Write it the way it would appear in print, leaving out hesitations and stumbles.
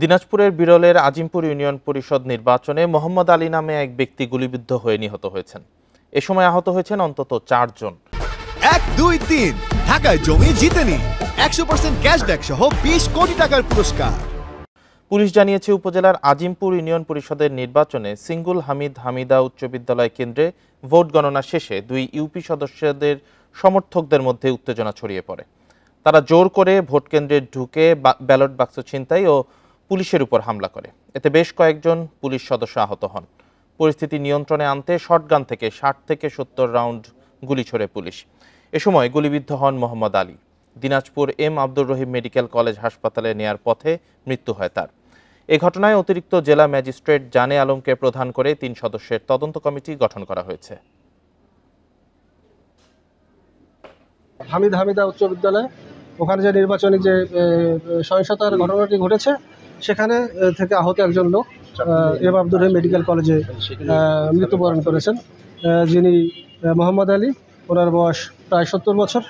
দিনাজপুরের বিরলের আজিমপুর ইউনিয়ন পরিষদ নির্বাচনে মোহাম্মদ আলী নামে এক ব্যক্তি গুলিবিদ্ধ হয়ে নিহত হয়েছেন। এ সময় আহত হয়েছেন অন্তত 4 জন। 1, 2, 3 ঢাকায় জমি জিতে নিন 100% ক্যাশব্যাক সহ 20 কোটি টাকার পুরস্কার। পুলিশ জানিয়েছে, উপজেলার আজিমপুর ইউনিয়ন পরিষদের নির্বাচনে সিঙ্গুল হামিদ হামিদা উচ্চ বিদ্যালয় কেন্দ্রে ভোট গণনা শেষে 2 ইউপি সদস্যদের সমর্থকদের মধ্যে উত্তেজনা ছড়িয়ে পড়ে। তারা জোর করে ভোট কেন্দ্রে ঢুকে ব্যালট বাক্স ছিনতাই ও পুলিশের উপর হামলা করে। এতে বেশ কয়েকজন পুলিশ সদস্য আহত হন। পরিস্থিতি নিয়ন্ত্রণে আনতে শটগান থেকে 60 থেকে 70 রাউন্ড গুলি ছোড়ে পুলিশ। এ সময় গুলিবিদ্ধ হন Mohammad Ali. Dinajpur M Abdur Rahim medical college হাসপাতালে নেয়ার পথে মৃত্যু হয় তার। এ ঘটনায় অতিরিক্ত জেলা ম্যাজিস্ট্রেট জানে আলমকে প্রধান করে 3 সদস্যের তদন্ত কমিটি গঠন করা হয়েছে। হামিদ হামিদা উচ্চ বিদ্যালয়, ওখানে যে নির্বাচনী যে সহিংসতার ঘটনাটি ঘটেছে, সেখানে থেকে আহত একজন লোক এম আব্দুর রহিম মেডিকেল কলেজে মৃত্যুবরণ করেছেন, যিনি মোহাম্মদ আলী। ওনার বয়স প্রায় 70 বছর।